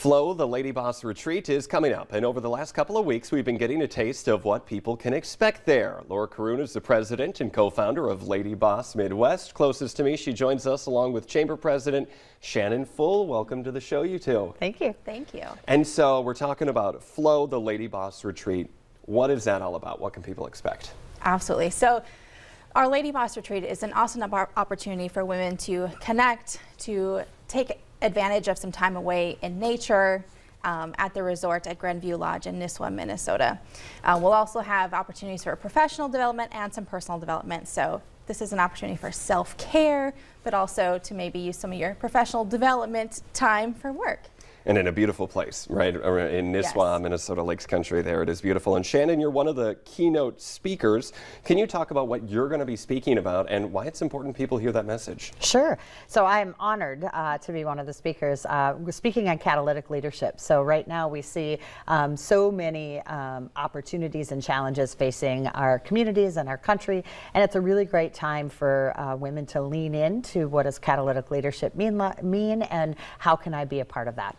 Flo, the Ladyboss retreat is coming up, and over the last couple of weeks we've been getting a taste of what people can expect there. Laura Caroon is the president and co-founder of Ladyboss Midwest. Closest to me, she joins us along with Chamber President Shannon Full. Welcome to the show, you two. Thank you. Thank you. And so we're talking about Flo, the Ladyboss retreat. What is that all about? What can people expect? Absolutely. So our Ladyboss retreat is an awesome opportunity for women to connect, to take advantage of some time away in nature at the resort at Grandview Lodge in Nisswa, Minnesota. We'll also have opportunities for professional development and some personal development. So this is an opportunity for self-care, but also to maybe use some of your professional development time for work. And in a beautiful place, right? In Nisswa, Yes. Minnesota Lakes Country there. It is beautiful. And Shannon, you're one of the keynote speakers. Can you talk about what you're going to be speaking about and why it's important people hear that message? Sure. So I'm honored to be one of the speakers. We're speaking on catalytic leadership. So right now we see so many opportunities and challenges facing our communities and our country. And it's a really great time for women to lean into what does catalytic leadership mean and how can I be a part of that?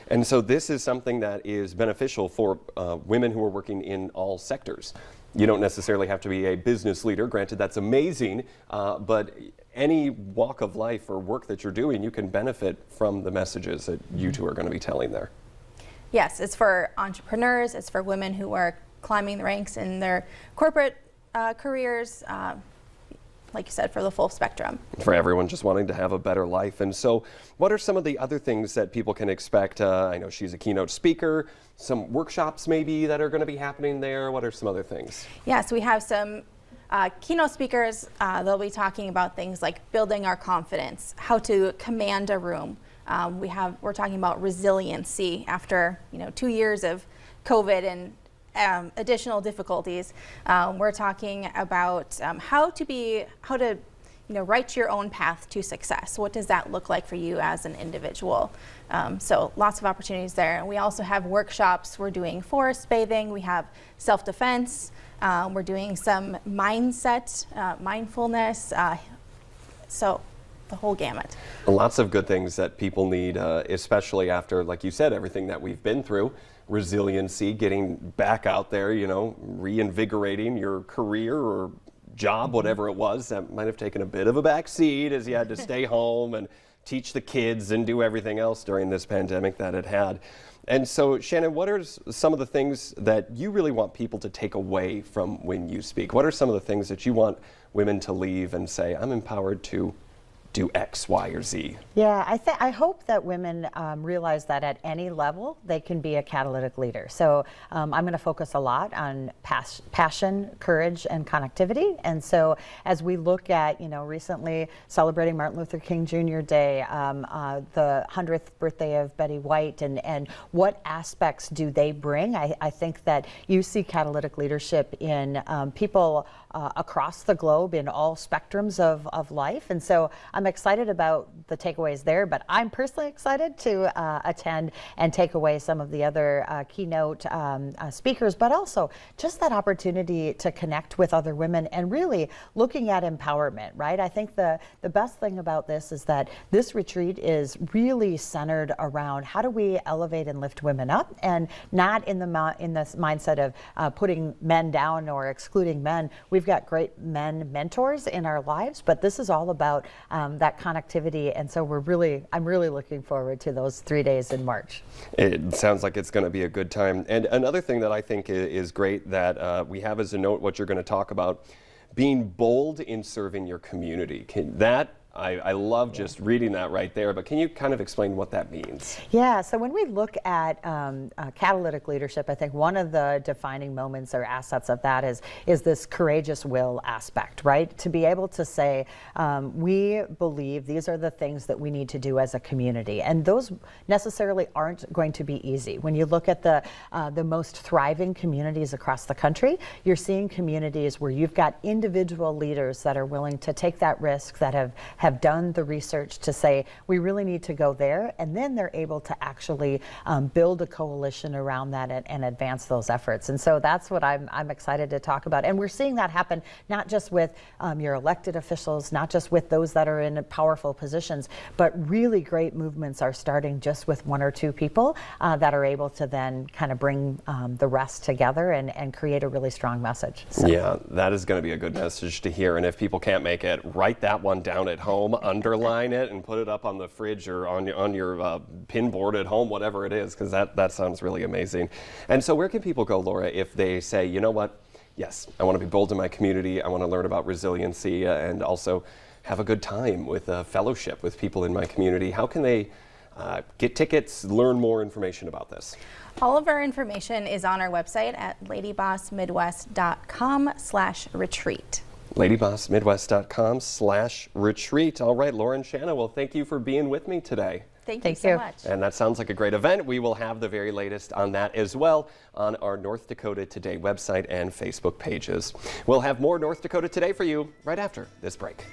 And so this is something that is beneficial for women who are working in all sectors. You don't necessarily have to be a business leader. Granted, that's amazing, but any walk of life or work that you're doing, you can benefit from the messages that you two are going to be telling there. Yes, it's for entrepreneurs, it's for women who are climbing the ranks in their corporate careers, like you said, for the full spectrum. For everyone just wanting to have a better life. And so what are some of the other things that people can expect? I know she's a keynote speaker, some workshops maybe that are going to be happening there. What are some other things? Yes, we have some keynote speakers. They'll be talking about things like building our confidence, how to command a room. We're talking about resiliency after 2 years of COVID and additional difficulties. We're talking about how to write your own path to success. What does that look like for you as an individual? So lots of opportunities there. And we also have workshops. We're doing forest bathing. We have self-defense. We're doing some mindset, mindfulness. So the whole gamut. Lots of good things that people need, especially after, like you said, everything that we've been through. Resiliency, getting back out there, reinvigorating your career or job, whatever it was that might have taken a bit of a back seat as you had to stay home and teach the kids and do everything else during this pandemic that it had. And so, Shannon, what are some of the things that you really want people to take away from when you speak? What are some of the things that you want women to leave and say, I'm empowered to do X, Y, or Z? Yeah, I hope that women realize that at any level they can be a catalytic leader. So I'm going to focus a lot on passion, courage, and connectivity. And so as we look at, recently celebrating Martin Luther King Jr. Day, the 100th birthday of Betty White, and what aspects do they bring? I think that you see catalytic leadership in people across the globe in all spectrums of life. And so I'm excited about the takeaways there, but I'm personally excited to attend and take away some of the other keynote speakers, but also just that opportunity to connect with other women and really looking at empowerment, right? I think the best thing about this is that this retreat is really centered around how do we elevate and lift women up, and not in this mindset of putting men down or excluding men. We've got great men mentors in our lives, but this is all about that connectivity, and so I'm really looking forward to those 3 days in March. It sounds like it's going to be a good time. And another thing that I think is great that we have as a note, what you're going to talk about, being bold in serving your community. I love just reading that right there, but can you kind of explain what that means? Yeah, so when we look at catalytic leadership, I think one of the defining moments or assets of that is this courageous will aspect, right? To be able to say, we believe these are the things that we need to do as a community, and those necessarily aren't going to be easy. When you look at the most thriving communities across the country, you're seeing communities where you've got individual leaders that are willing to take that risk, that have have done the research to say we really need to go there, and then they're able to actually build a coalition around that and advance those efforts. And so that's what I'm excited to talk about. And we're seeing that happen not just with your elected officials, not just with those that are in powerful positions, but really great movements are starting just with one or two people that are able to then kind of bring the rest together and create a really strong message. So. Yeah, that is going to be a good message to hear. And if people can't make it, write that one down at home, underline it, and put it up on the fridge or on your pin board at home, whatever it is, because that sounds really amazing. And so where can people go, Laura, if they say, you know what, yes, I want to be bold in my community, I want to learn about resiliency and also have a good time with a fellowship with people in my community? How can they get tickets, learn more information about this? All of our information is on our website at ladybossmidwest.com/retreat. ladybossmidwest.com/retreat. All right, Laura and Shanna, well, thank you for being with me today. Thank you so much. And that sounds like a great event. We will have the very latest on that as well on our North Dakota Today website and Facebook pages. We'll have more North Dakota Today for you right after this break.